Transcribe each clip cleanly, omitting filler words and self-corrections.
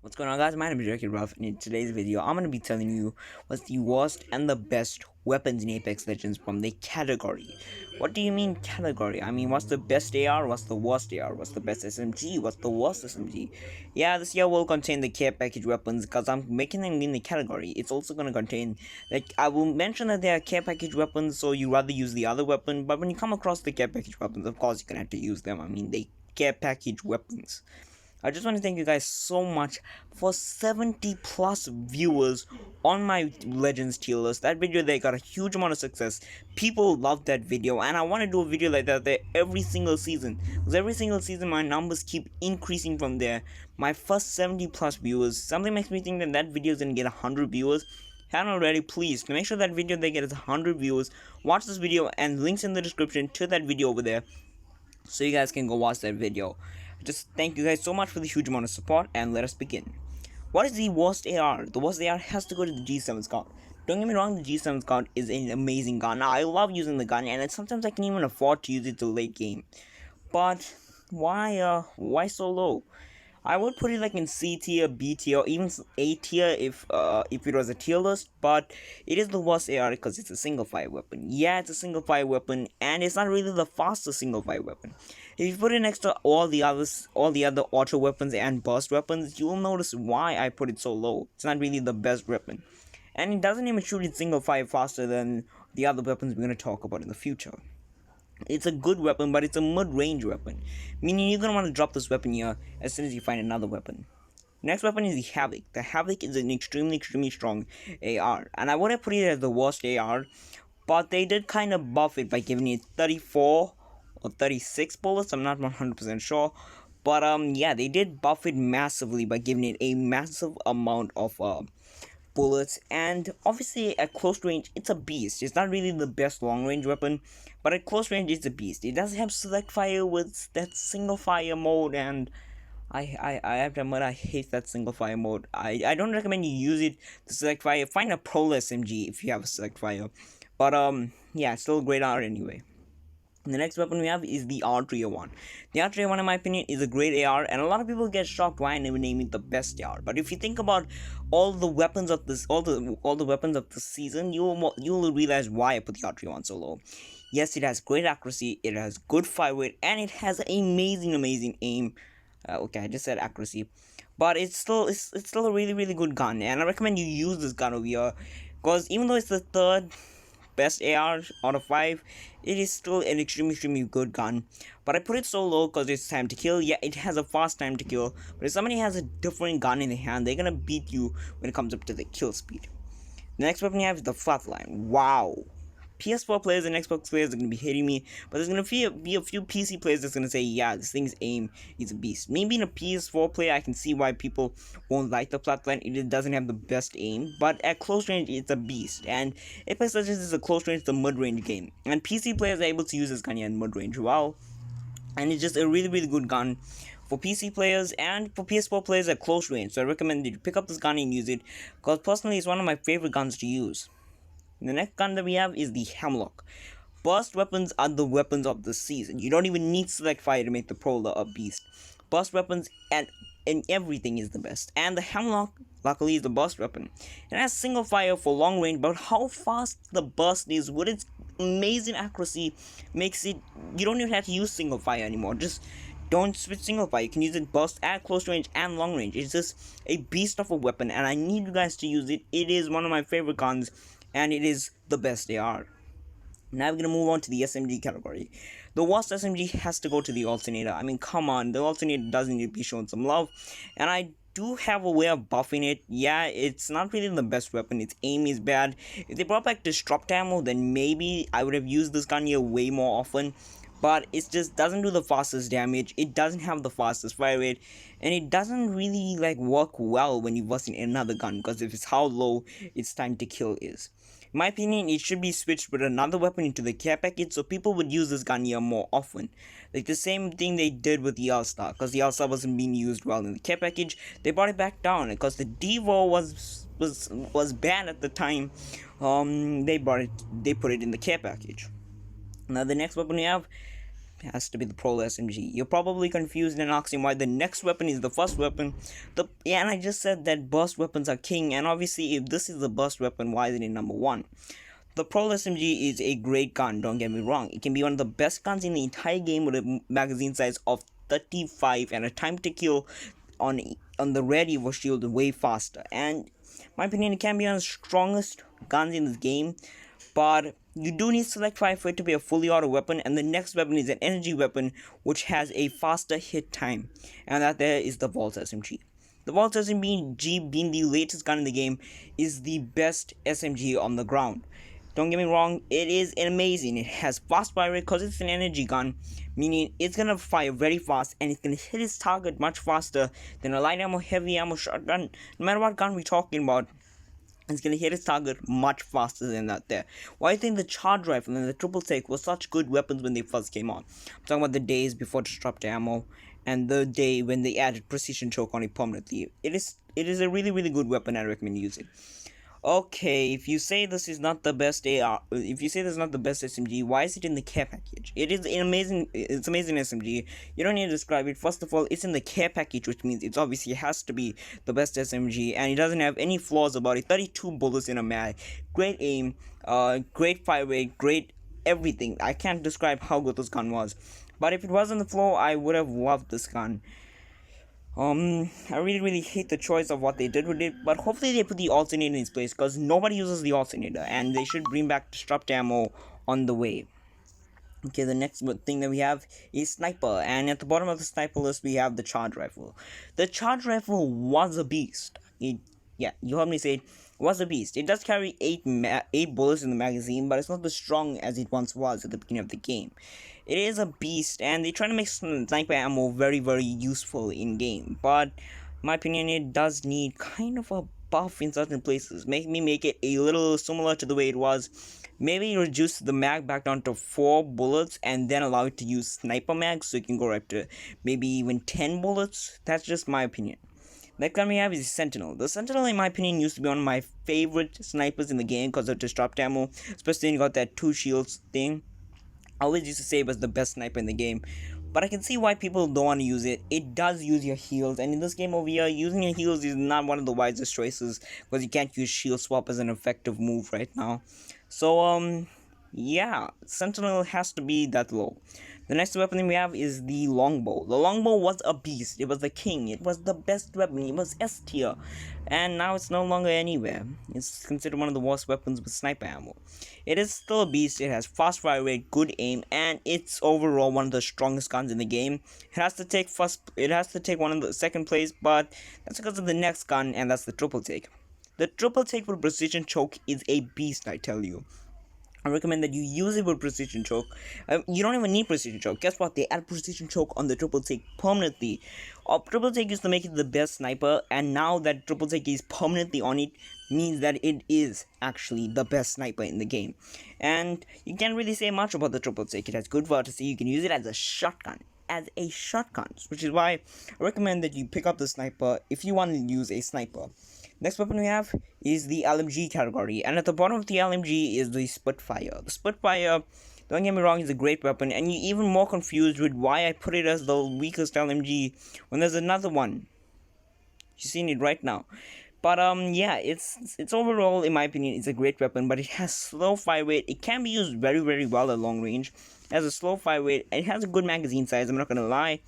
What's going on, guys? My name is Jackie Ruff, and in today's video I'm going to be telling you what's the worst and the best weapons in Apex Legends from the category. What do you mean category? I mean, what's the best AR, what's the worst AR, what's the best SMG, what's the worst SMG? Yeah, this year will contain the care package weapons because I'm making them in the category. It's also going to contain, like, I will mention that they are care package weapons, so you rather use the other weapon, but when you come across the care package weapons, of course you're going to have to use them. I mean, they care package weapons. I just want to thank you guys so much for 70 plus viewers on my Legends tier list. That video they got a huge amount of success. People loved that video, and I want to do a video like that there every single season. Because every single season my numbers keep increasing from there. My first 70 plus viewers, something makes me think that that video is gonna get 100 viewers. Haven't already, please make sure that video they get 100 views. Watch this video and links in the description to that video over there, so you guys can go watch that video. Just thank you guys so much for the huge amount of support, and let us begin. What is the worst AR? The worst AR has to go to the G7 Scout. Don't get me wrong, the G7 Scout is an amazing gun. I love using the gun, and sometimes I can even afford to use it to late game. But why so low? I would put it like in C tier, B tier, or even A tier if it was a tier list, but it is the worst AR because it's a single fire weapon. Yeah, it's a single fire weapon, and it's not really the fastest single fire weapon. If you put it next to all the other auto weapons and burst weapons, you will notice why I put it so low. It's not really the best weapon, and it doesn't even shoot in single fire faster than the other weapons we're gonna talk about in the future. It's a good weapon, but it's a mid-range weapon, meaning you're gonna want to drop this weapon here as soon as you find another weapon. Next weapon is the Havoc. The Havoc is an extremely strong AR, and I wouldn't put it as the worst AR, but they did kind of buff it by giving it 34 or 36 bullets. I'm not 100% sure, but yeah, they did buff it massively by giving it a massive amount of bullets, and obviously at close range it's a beast. It's not really the best long range weapon, but at close range it's a beast. It does have select fire with that single fire mode, and I have to admit I hate that single fire mode. I don't recommend you use it to select fire. Find a pro SMG if you have a select fire, but yeah, it's still a great art anyway. The next weapon we have is the R301. The R301, in my opinion, is a great AR, and a lot of people get shocked why I never name it the best AR. But if you think about all the weapons of this, all the weapons of the season, you will realize why I put the R301 so low. Yes, it has great accuracy, it has good fire rate, and it has amazing aim. Okay, I just said accuracy, but it's still a really good gun, and I recommend you use this gun over here, because even though it's the third best AR out of 5, it is still an extremely good gun. But I put it so low because it's time to kill. Yeah, it has a fast time to kill, but if somebody has a different gun in their hand, they're gonna beat you when it comes up to the kill speed. The next weapon you have is the Flatline. Wow. PS4 players and Xbox players are going to be hating me, but there's going to be a few PC players that's going to say, yeah, this thing's aim is a beast. Me being a PS4 player, I can see why people won't like the Flatline. It doesn't have the best aim, but at close range, it's a beast. And Apex Legends is a close range to mid-range game, and PC players are able to use this gun here in mid-range. Wow. And it's just a really good gun for PC players and for PS4 players at close range. So I recommend that you pick up this gun and use it, because personally it's one of my favorite guns to use. The next gun that we have is the Hemlock. Burst weapons are the weapons of the season. You don't even need select fire to make the Prowler a beast. Burst weapons and everything is the best. And the Hemlock, luckily, is the burst weapon. It has single fire for long range, but how fast the burst is with its amazing accuracy makes it, you don't even have to use single fire anymore. Just don't switch single fire. You can use it burst at close range and long range. It's just a beast of a weapon, and I need you guys to use it. It is one of my favorite guns, and it is the best AR. Now we're gonna move on to the SMG category. The worst SMG has to go to the Alternator. I mean, come on, the Alternator does need to be shown some love, and I do have a way of buffing it. Yeah, it's not really the best weapon. Its aim is bad. If they brought back Disrupt ammo, then maybe I would have used this gun here way more often. But it just doesn't do the fastest damage. It doesn't have the fastest fire rate, and it doesn't really like work well when you bust in another gun, because if it's how low its time to kill is. In my opinion, it should be switched with another weapon into the care package, so people would use this gun here more often. Like the same thing they did with the L-Star, because the L-Star wasn't being used well in the care package. They brought it back down because the Devo was bad at the time. They put it in the care package. Now the next weapon we have, has to be the Pro SMG. You're probably confused and asking why the next weapon is the first weapon. And I just said that burst weapons are king, and obviously if this is the burst weapon, why isn't it number one? The Pro SMG is a great gun, don't get me wrong. It can be one of the best guns in the entire game with a magazine size of 35 and a time to kill on the red Evo shield way faster. And my opinion, it can be one of the strongest guns in this game, but you do need select fire for it to be a fully auto weapon, and the next weapon is an energy weapon which has a faster hit time, and that there is the Vault SMG. The Vault SMG, being the latest gun in the game, is the best SMG on the ground. Don't get me wrong, it is amazing. It has fast fire rate because it's an energy gun, meaning it's gonna fire very fast and it's gonna hit its target much faster than a light ammo, heavy ammo, shotgun. No matter what gun we're talking about, it's gonna hit its target much faster than that there. Why do you think the charge rifle and the triple take were such good weapons when they first came out? I'm talking about the days before disrupt ammo and the day when they added precision choke on it permanently. It is a really good weapon. I recommend using. Okay, if you say this is not the best AR, if you say this is not the best SMG, why is it in the care package? It's amazing SMG. You don't need to describe it. First of all, it's in the care package, which means it obviously has to be the best SMG, and it doesn't have any flaws about it. 32 bullets in a mag, great aim, great fire rate, great everything. I can't describe how good this gun was. But if it was on the floor, I would have loved this gun. I really hate the choice of what they did with it, but hopefully they put the alternator in its place, because nobody uses the alternator, and they should bring back disrupt ammo on the way. Okay, the next thing that we have is sniper, and at the bottom of the sniper list we have the charge rifle. The charge rifle was a beast. Yeah, you heard me say it was a beast. It does carry 8 bullets in the magazine, but it's not as strong as it once was at the beginning of the game. It is a beast, and they try to make sniper ammo very useful in game, but in my opinion it does need kind of a buff in certain places. Make it a little similar to the way it was. Maybe reduce the mag back down to 4 bullets and then allow it to use sniper mags so you can go right to maybe even 10 bullets. That's just my opinion. Next gun we have is Sentinel. The Sentinel, in my opinion, used to be one of my favorite snipers in the game because of disrupt ammo, especially when you got that 2 shields thing. I always used to say it was the best sniper in the game, but I can see why people don't want to use it. It does use your heals, and in this game over here, using your heals is not one of the wisest choices because you can't use shield swap as an effective move right now. So yeah, Sentinel has to be that low. The next weapon we have is the longbow. The longbow was a beast. It was the king. It was the best weapon. It was S tier, and now it's no longer anywhere. It's considered one of the worst weapons with sniper ammo. It is still a beast. It has fast fire rate, good aim, and it's overall one of the strongest guns in the game. It has to take one of the second place, but that's because of the next gun, and that's the triple take. The triple take with precision choke is a beast, I tell you. I recommend that you use it with precision choke. You don't even need precision choke. Guess what? They add precision choke on the triple take permanently. Triple take used to make it the best sniper, and now that triple take is permanently on it, means that it is actually the best sniper in the game. And you can't really say much about the triple take. It has good vertice. You can use it as a shotgun. Which is why I recommend that you pick up the sniper if you want to use a sniper. Next weapon we have is the LMG category, and at the bottom of the LMG is the Spitfire. The Spitfire, don't get me wrong, is a great weapon, and you're even more confused with why I put it as the weakest LMG when there's another one. You're seeing it right now. But yeah, it's overall, in my opinion, it's a great weapon, but it has slow fire rate. It can be used very well at long range. It has a slow fire rate. It has a good magazine size, I'm not gonna lie.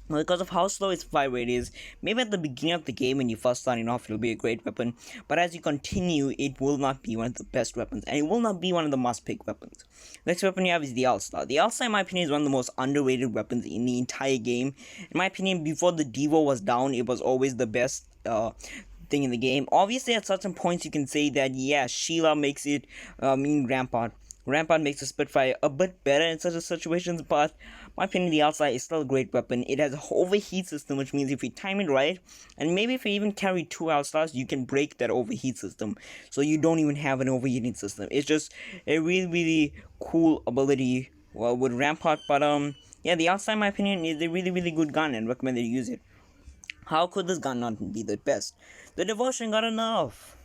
Because of how slow its fire rate is, maybe at the beginning of the game when you first starting off, it'll be a great weapon, but as you continue, it will not be one of the best weapons, and it will not be one of the must-pick weapons. Next weapon you have is the All-Star. The All-Star, in my opinion, is one of the most underrated weapons in the entire game. In my opinion, before the Devo was down, it was always the best thing in the game. Obviously, at certain points, you can say that, yeah, Sheila makes it Rampart. Rampart makes the Spitfire a bit better in such situations, but my opinion, the outside is still a great weapon. It has an overheat system, which means if you time it right, and maybe if you even carry 2 outstars, you can break that overheat system, so you don't even have an overheating system. It's just a really cool ability with Rampart, but yeah, the outside, in my opinion, is a really good gun, and recommend that you use it. How could this gun not be the best? The Devotion got enough.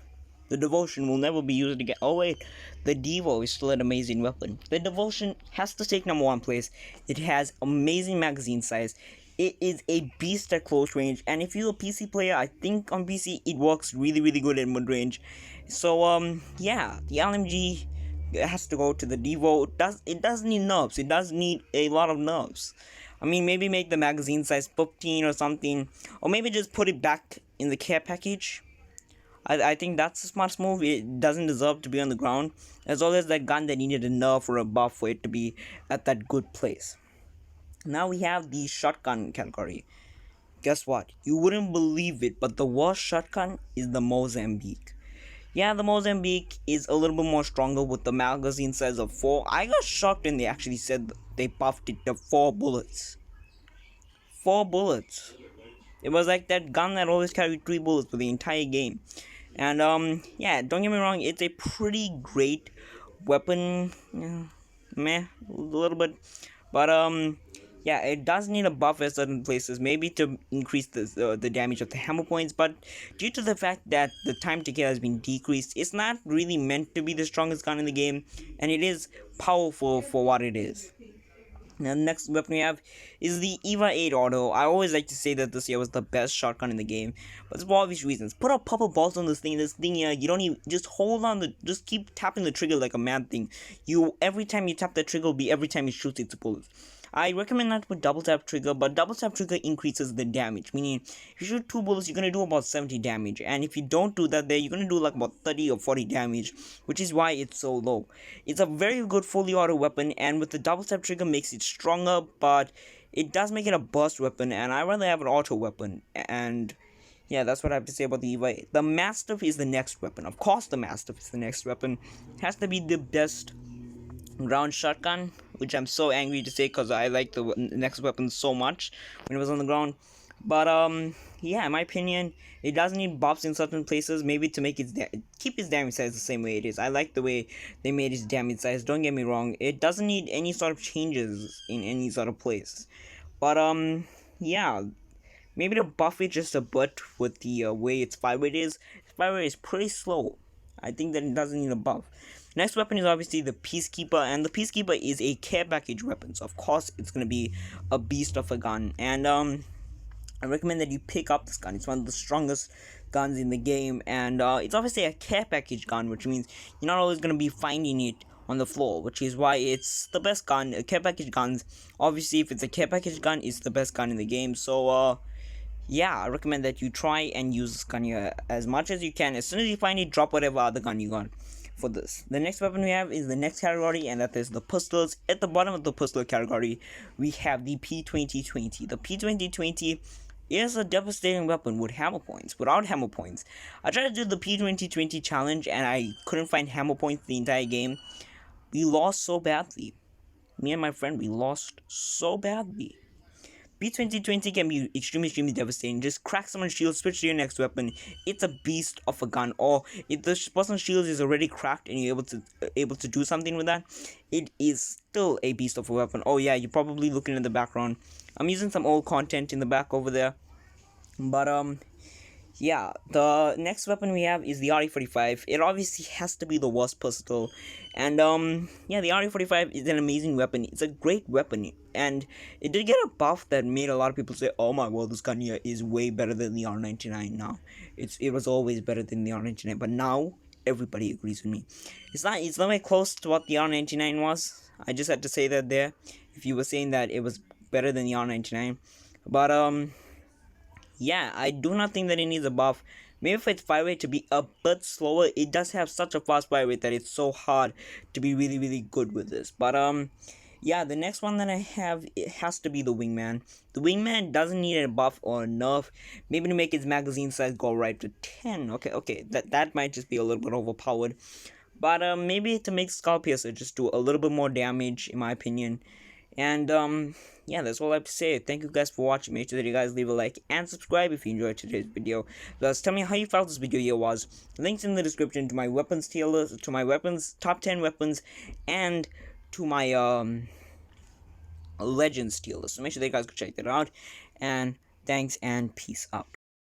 The devotion will never be used again. Oh wait, the Devo is still an amazing weapon. The devotion has to take number one place. It has amazing magazine size. It is a beast at close range, and if you're a PC player, I think on PC it works really good at mid range. So yeah, the LMG has to go to the Devo. It does need nerfs. It does need a lot of nerfs. I mean, maybe make the magazine size 15 or something, or maybe just put it back in the care package. I think that's a smart move. It doesn't deserve to be on the ground. As always, that gun that needed a nerf or a buff for it to be at that good place. Now we have the shotgun category. Guess what? You wouldn't believe it, but the worst shotgun is the Mozambique. Yeah, the Mozambique is a little bit more stronger with the magazine size of 4. I got shocked when they actually said they buffed it to 4 bullets. 4 bullets. It was like that gun that always carried 3 bullets for the entire game. And yeah, don't get me wrong, it's a pretty great weapon. Yeah, meh, a little bit. But yeah, it does need a buff at certain places, maybe to increase the damage of the hammer points. But due to the fact that the time to kill has been decreased, it's not really meant to be the strongest gun in the game, and it is powerful for what it is. Now, the next weapon we have is the EVA 8 Auto. I always like to say that this year was the best shotgun in the game, but it's for obvious reasons. Put a purple balls on this thing. This thing here, you don't even just hold on just keep tapping the trigger like a mad thing. Every time you tap the trigger will be every time you shoot its bullets. I recommend not with double tap trigger, but double tap trigger increases the damage. Meaning, if you shoot 2 bullets, you're gonna do about 70 damage, and if you don't do that, you're gonna do like about 30 or 40 damage, which is why it's so low. It's a very good fully auto weapon, and with the double tap trigger makes it stronger, but it does make it a burst weapon, and I rather have an auto weapon. And yeah, that's what I have to say about the EVA. The Mastiff is the next weapon. Of course, the Mastiff is the next weapon. It has to be the best ground shotgun, which I'm so angry to say because I like the next weapon so much when it was on the ground. But yeah, in my opinion, it does need buffs in certain places, maybe to make keep its damage size the same way it is. I like the way they made its damage size. Don't get me wrong, it doesn't need any sort of changes in any sort of place. But yeah, maybe to buff it just a bit with the way its fire rate is. Its fire rate is pretty slow. I think that it doesn't need a buff. Next weapon is obviously the Peacekeeper, and the Peacekeeper is a care package weapon, so of course it's gonna be a beast of a gun. And I recommend that you pick up this gun. It's one of the strongest guns in the game, and it's obviously a care package gun, which means you're not always gonna be finding it on the floor, which is why it's the best gun. Care package guns, obviously, if it's a care package gun, it's the best gun in the game. So yeah, I recommend that you try and use this gun here as much as you can. As soon as you find it, drop whatever other gun you got for this. The next weapon we have is the next category, and that is the pistols. At the bottom of the pistol category, we have the P2020. The P2020 is a devastating weapon with hammer points. Without hammer points, I tried to do the P2020 challenge and I couldn't find hammer points the entire game. We lost so badly. Me and my friend, we lost so badly. P2020 can be extremely devastating. Just crack someone's shield, switch to your next weapon. It's a beast of a gun. Or if the person's shield is already cracked and you're able to do something with that, it is still a beast of a weapon. Oh yeah, you're probably looking in the background. I'm using some old content in the back over there. But yeah, the next weapon we have is the RE45. It obviously has to be the worst pistol. And yeah, the RE45 is an amazing weapon. It's a great weapon. And it did get a buff that made a lot of people say, oh my god, this gun here is way better than the R99 now. It was always better than the R99, but now everybody agrees with me. It's nowhere close to what the R99 was. I just had to say that there. If you were saying that it was better than the R99. But yeah, I do not think that it needs a buff. Maybe for its fire rate to be a bit slower. It does have such a fast fire rate that it's so hard to be really good with this. But yeah, the next one that I have, it has to be the Wingman. The Wingman doesn't need a buff or a nerf. Maybe to make its magazine size go right to 10. Okay, that might just be a little bit overpowered. But maybe to make Skull Piercer just do a little bit more damage, in my opinion. And yeah, that's all I have to say. Thank you guys for watching. Make sure that you guys leave a like and subscribe if you enjoyed today's video. Plus, tell me how you felt this video here was. Links in the description to my weapons tier list, to my weapons, top 10 weapons, and to my legends tier list. So make sure that you guys go check that out. And thanks and peace out.